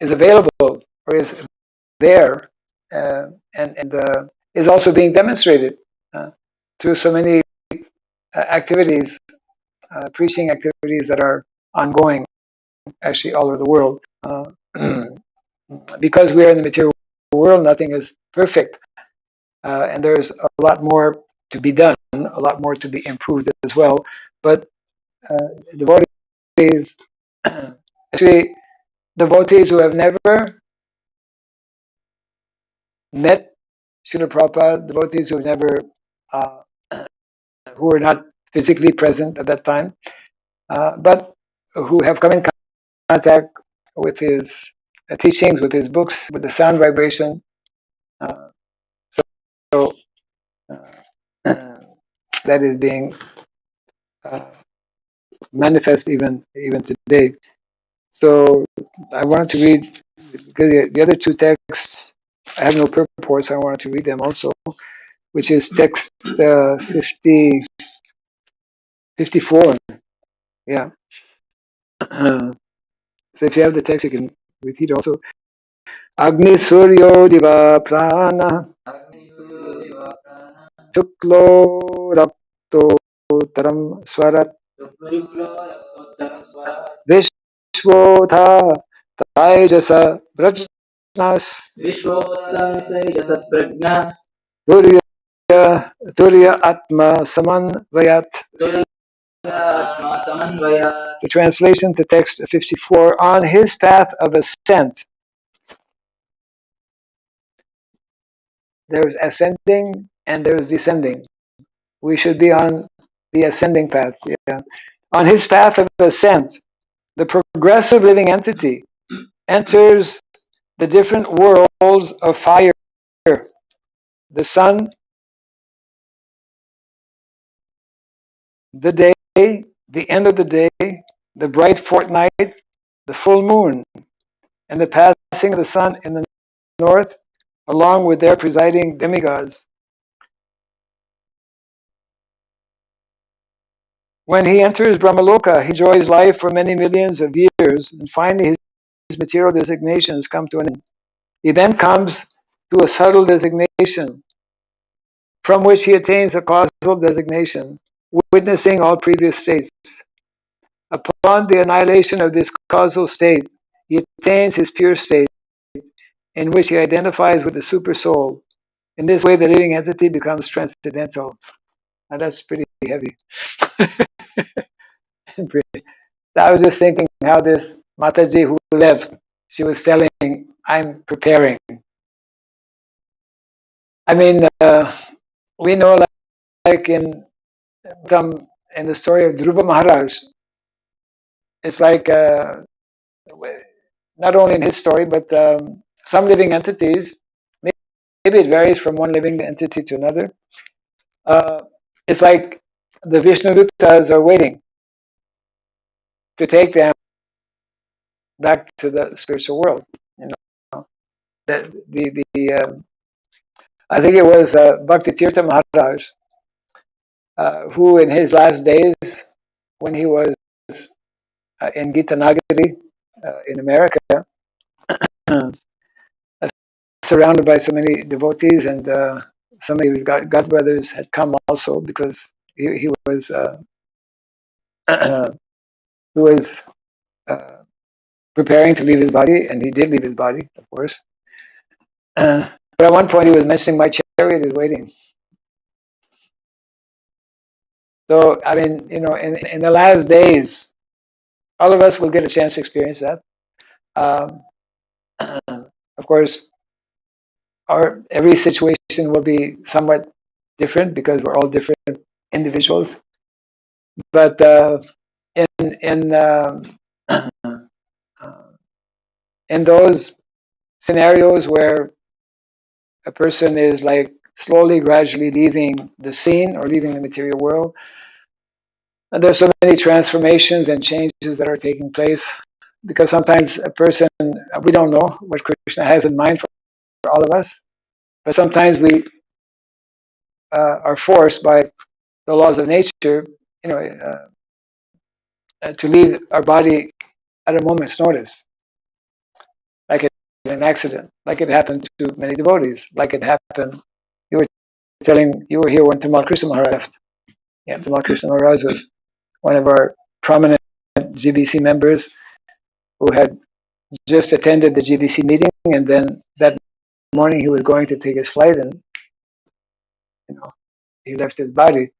Speaker 3: available, or is there, and is also being demonstrated through so many activities, preaching activities that are ongoing actually all over the world. Because we are in the material world, nothing is perfect, and there's a lot more to be done, a lot more to be improved as well. But devotees, actually, devotees who have never met Srila Prabhupada, devotees who have never, who were not physically present at that time, but who have come in contact with his teachings, with his books, with the sound vibration. So that is being manifest even today. So I wanted to read, because the other two texts, I have no purport, so I wanted to read them also, which is text 54. Yeah. So if you have the text, you can repeat also. Agni Suryo Diva Prana Shuklo Rapto Taram Swarat Vishwotha Taijasa Brajnas Turya Atma Samanvayat. The translation to text 54: on his path of ascent, there is ascending and there is descending. We should be on the ascending path. Yeah. On his path of ascent, the progressive living entity enters the different worlds of fire, the sun, the day, the end of the day, the bright fortnight, the full moon, and the passing of the sun in the north, along with their presiding demigods. When he enters Brahmaloka, he enjoys life for many millions of years, and finally his material designations come to an end. He then comes to a subtle designation, from which he attains a causal designation, witnessing all previous states. Upon the annihilation of this causal state, he attains his pure state, in which he identifies with the super soul. In this way, the living entity becomes transcendental. Now that's pretty heavy. I was just thinking how this Mataji who left, she was telling, I'm preparing. I mean, we know, like in the story of Dhruva Maharaj, it's like not only in his story, but some living entities, maybe it varies from one living entity to another. It's like the Vishnudutas are waiting to take them back to the spiritual world. You know, I think it was Bhakti Tirtha Maharaj who, in his last days, when he was in Gita Nagari in America, surrounded by so many devotees, and some of his god brothers had come also because he was he was preparing to leave his body, and he did leave his body, of course. But at one point, he was mentioning, "My chariot is waiting." So, I mean, in the last days, all of us will get a chance to experience that. Of course, every situation will be somewhat different because we're all different individuals. But in those scenarios where a person is like slowly, gradually leaving the scene or leaving the material world, and there's so many transformations and changes that are taking place. Because sometimes a person, we don't know what Krishna has in mind for all of us, but sometimes we are forced by the laws of nature, to leave our body at a moment's notice, like in an accident, like it happened to many devotees, like it happened. You were here when Tamal Krishna Maharaj left. Yeah, Tamal Krishna Maharaj was one of our prominent GBC members who had just attended the GBC meeting, and then that morning he was going to take his flight, and he left his body.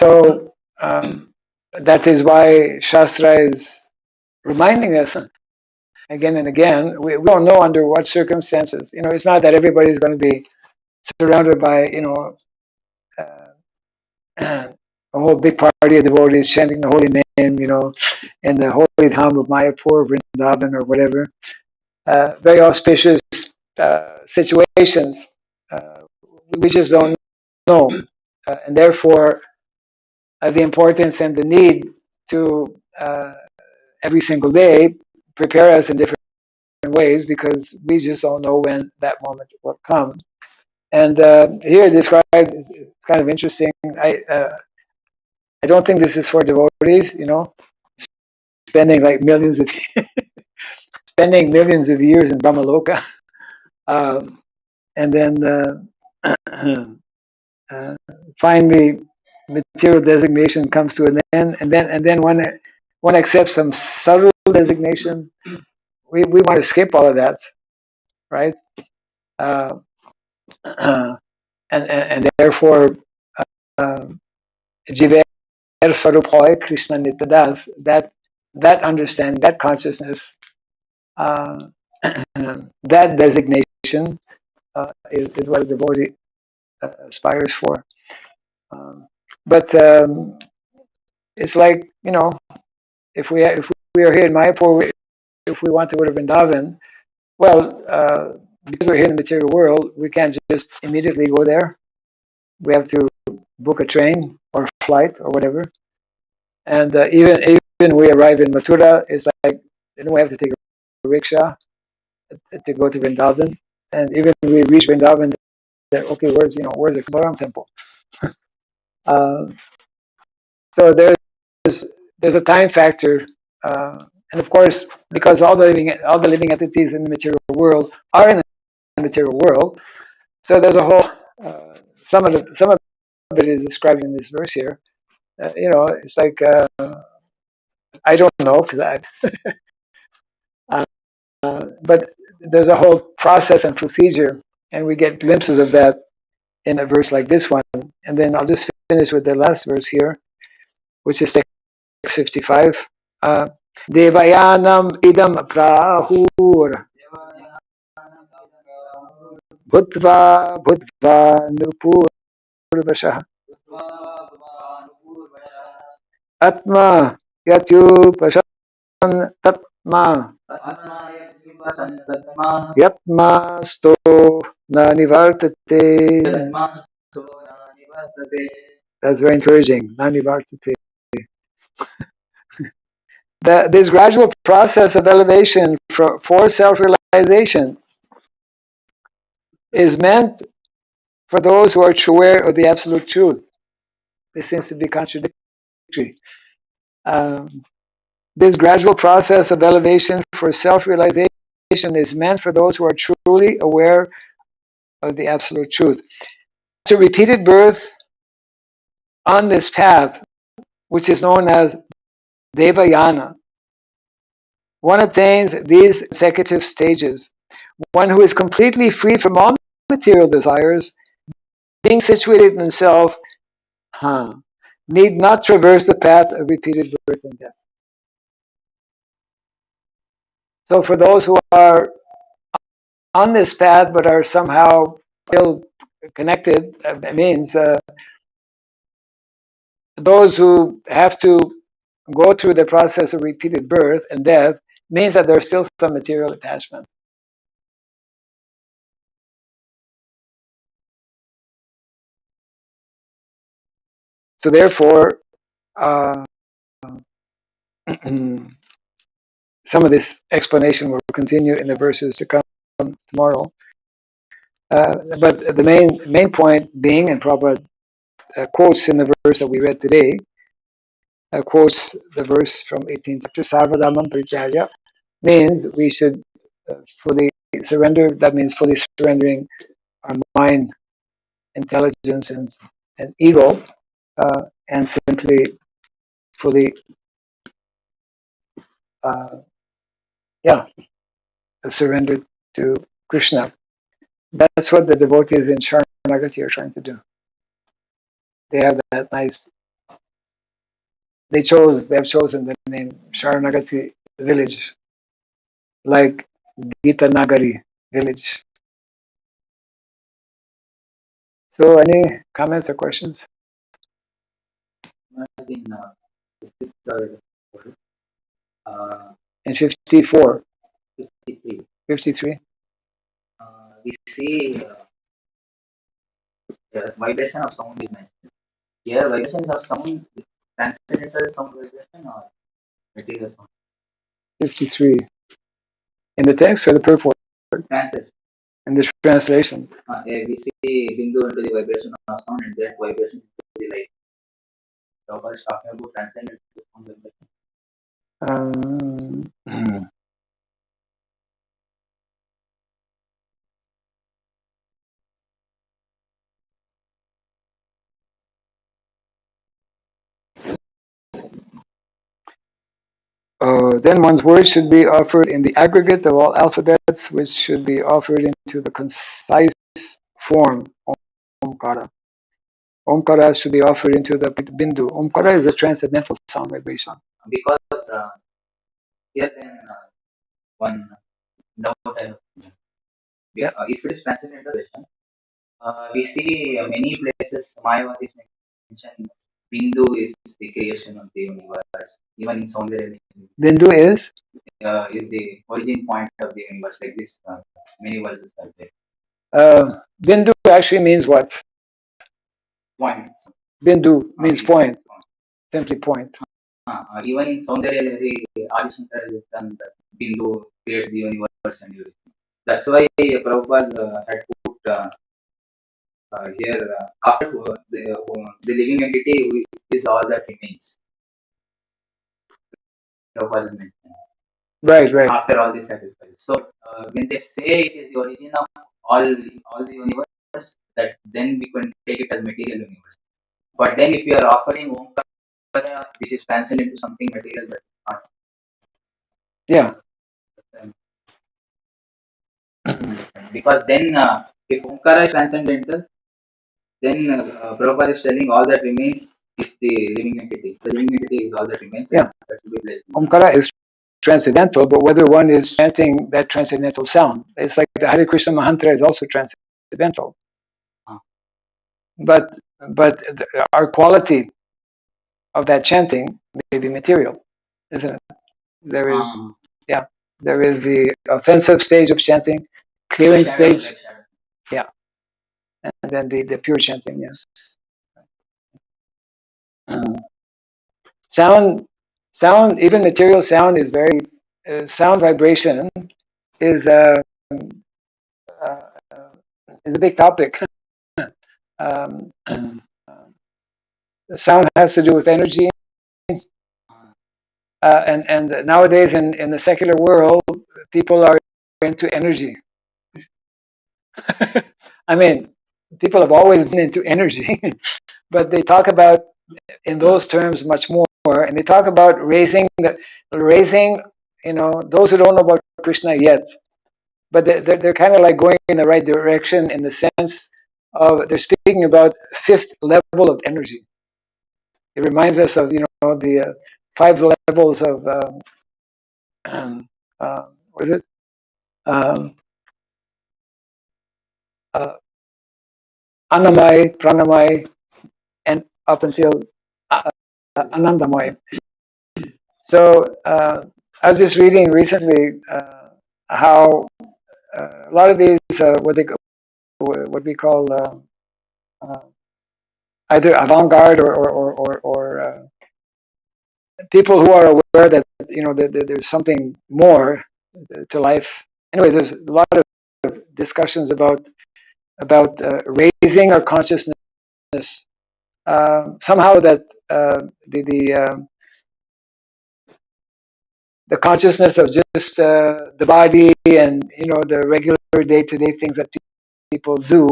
Speaker 3: So that is why Shastra is reminding us again and again. We don't know under what circumstances. It's not that everybody's going to be surrounded by a whole big party of devotees chanting the holy name, in the holy Dham of Mayapur, Vrindavan, or whatever. Very auspicious situations. We just don't know, and therefore the importance and the need to every single day prepare us in different ways, because we just don't know when that moment will come. And here described, it's kind of interesting. I don't think this is for devotees, spending like millions of years in Brahmaloka, and then finally material designation comes to an end, and then one accepts some subtle designation. We want to skip all of that, right? And therefore, Jiver Swarup Hoy Krishna Nityadas, that understanding, that consciousness, that designation is what a devotee aspires for. But it's like, if we are here in Mayapur, if we want to go to Vrindavan, well, because we're here in the material world, we can't just immediately go there. We have to book a train or flight or whatever. And even we arrive in Mathura, it's like, we have to take a rickshaw to go to Vrindavan. And even we reach Vrindavan, okay, where's the Kamaram temple? So there's a time factor, and of course, because all the living entities in the material world are in the material world, so there's a whole some of it is described in this verse here. It's like I don't know because but there's a whole process and procedure, and we get glimpses of that in a verse like this one. And then I'll just finish with the last verse here, which is 55. Devayanam idam prahur bhutva nupurvashah atma yatyupashan tatma yatmasto na nivartate. That's very encouraging. Na nivartate. This gradual process of elevation for self-realization is meant for those who are aware of the absolute truth. This seems to be contradictory. This gradual process of elevation for self-realization is meant for those who are truly aware of the absolute truth. To repeated birth on this path, which is known as Devayana, one attains these consecutive stages. One who is completely free from all material desires, being situated in himself, need not traverse the path of repeated birth and death. So for those who are on this path but are somehow still connected, means those who have to go through the process of repeated birth and death, means that there's still some material attachment. So therefore, some of this explanation will continue in the verses to come tomorrow. But the main point being, and Prabhupada quotes in the verse that we read today, quotes the verse from 18th chapter, Sarvadhamam Parityaya, means we should fully surrender. That means fully surrendering our mind, intelligence, and ego, and simply fully, surrendered to Krishna. That's what the devotees in Sharanagati are trying to do. They have that nice. They have chosen the name Sharanagati village, like Gita Nagari village. So, any comments or questions?
Speaker 2: In
Speaker 3: In 54,
Speaker 2: 53,
Speaker 3: 53.
Speaker 2: we see vibration of sound is mentioned. Here, vibrations of sound, transcendental sound vibration or material sound?
Speaker 3: 53. In the text or the purport?
Speaker 2: Translation.
Speaker 3: In the translation.
Speaker 2: We see Bindu into the vibration of sound and that vibration into the light. Prabhupada is talking about transcendental sound vibration.
Speaker 3: Then one's words should be offered in the aggregate of all alphabets, which should be offered into the concise form, Omkara. Omkara should be offered into the Bindu. Omkara is a transcendental sound vibration.
Speaker 2: Because here then one doubt I have. If it is transcendental vibration, we see many places Mayapur is mentioned. Bindu is the creation of the universe. Even in Soundarya,
Speaker 3: Bindu is
Speaker 2: the origin point of the universe. Like this, many verses are there.
Speaker 3: Bindu actually means what?
Speaker 2: Point.
Speaker 3: Bindu means point. Simply point.
Speaker 2: Even in Soundarya, Adi Shankara has done that Bindu creates the universe and everything. That's why Prabhupada had put here after the living entity is all that remains. Prabhupada mentioned.
Speaker 3: Right.
Speaker 2: After all the sacrifices. So when they say it is the origin of all the universe, that then we can take it as material universe. But then if you are offering Omkara, this is transcendent into something material, that is not.
Speaker 3: Yeah.
Speaker 2: Because then if Omkara is transcendental, then Prabhupada is telling all that remains is the living entity. The living entity is all that remains.
Speaker 3: Yeah.
Speaker 2: That should be placed.
Speaker 3: Omkara is transcendental, but whether one is chanting that transcendental sound, it's like the Hare Krishna Mantra is also transcendental. But our quality of that chanting may be material, isn't it? There is, there is the offensive stage of chanting, clearing stage, and then the pure chanting. Yes. Sound, even material sound is very sound vibration is a big topic. Sound has to do with energy, and nowadays in the secular world, people are into energy. I mean, people have always been into energy, but they talk about in those terms much more, and they talk about raising, those who don't know about Krishna yet, but they're kind of like going in the right direction in the sense of they're speaking about fifth level of energy. It reminds us of the 5 levels of what is it? Um, uh, Annamay, Pranamay, and up until Anandamay. So I was just reading recently how a lot of these what we call either avant-garde or people who are aware that that there's something more to life. Anyway, there's a lot of discussions about raising our consciousness. Somehow that the consciousness of just the body and the regular day-to-day things that people do,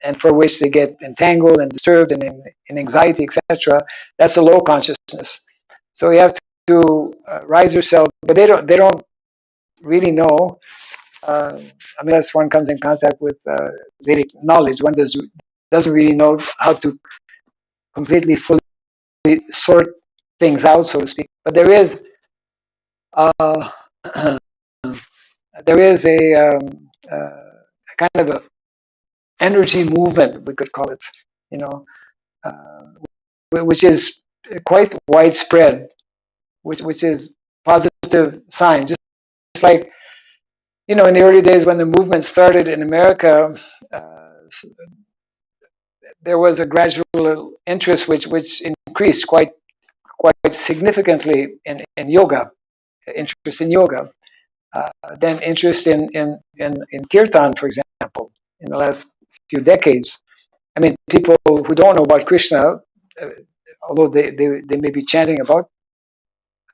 Speaker 3: and for which they get entangled and disturbed and in anxiety, etc. That's a low consciousness. So you have to rise yourself, but they don't really know. I mean, unless one comes in contact with Vedic knowledge, one doesn't really know how to completely, fully sort things out, so to speak. But there is a kind of a energy movement, we could call it, uh, which is quite widespread, which is positive sign. Just like in the early days when the movement started in America, there was a gradual interest which increased quite significantly in yoga, interest in yoga. Then interest in kirtan, for example, in the last few decades. I mean, people who don't know about Krishna, although they may be chanting about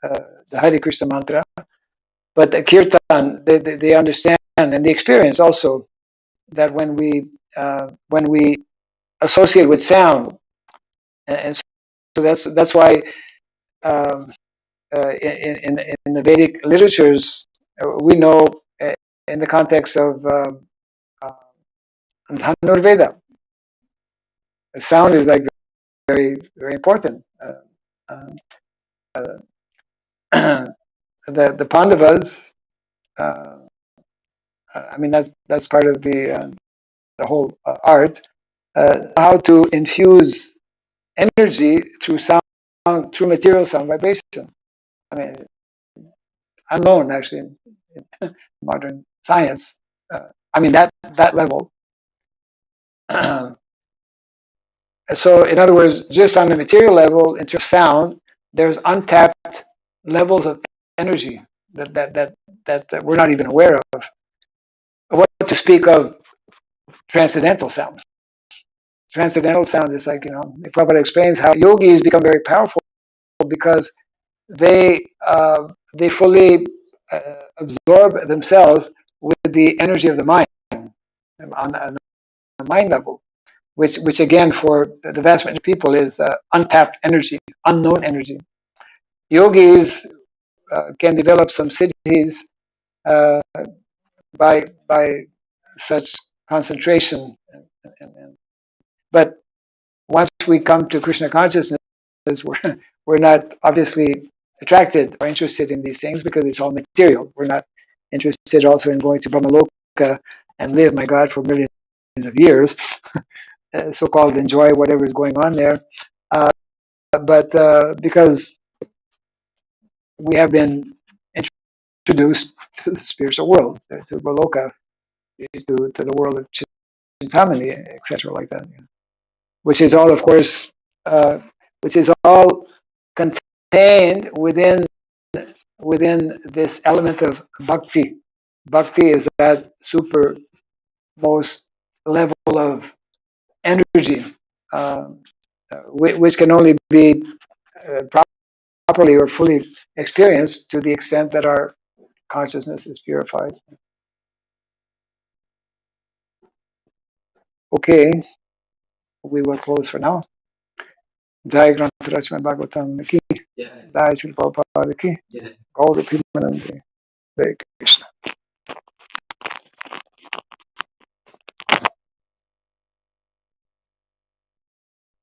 Speaker 3: the Hare Krishna mantra, but the kirtan, they understand and they experience also that when we associate with sound, and so that's why in the Vedic literatures we know in the context of Dhanurveda, sound is like very, very important. The Pandavas, I mean that's part of the whole art, how to infuse energy through sound, through material sound vibration. I mean, unknown actually in modern science. I mean that level. So, in other words, just on the material level, in terms of sound, there's untapped levels of energy that we're not even aware of. What to speak of transcendental sound? Transcendental sound is like, Prabhupada explains how yogis become very powerful because they fully absorb themselves with the energy of the mind on the mind level. Which again, for the vast majority of people, is untapped energy, unknown energy. Yogis can develop some siddhis by such concentration, but once we come to Krishna consciousness, we're not obviously attracted or interested in these things because it's all material. We're not interested also in going to Brahmaloka and live, my God, for millions of years. So-called enjoy whatever is going on there, but because we have been introduced to the spiritual world, to Brahmaloka, to the world of Chintamani, etc., like that, which is all, of course, which is all contained within this element of bhakti. Bhakti is that supermost level of energy, which can only be properly or fully experienced to the extent that our consciousness is purified. Okay, we will close for now. Jai Granth Srimad-Bhagavatam ki, Jai Srila Prabhupada ki, Gaura Premanande. Hare Krishna.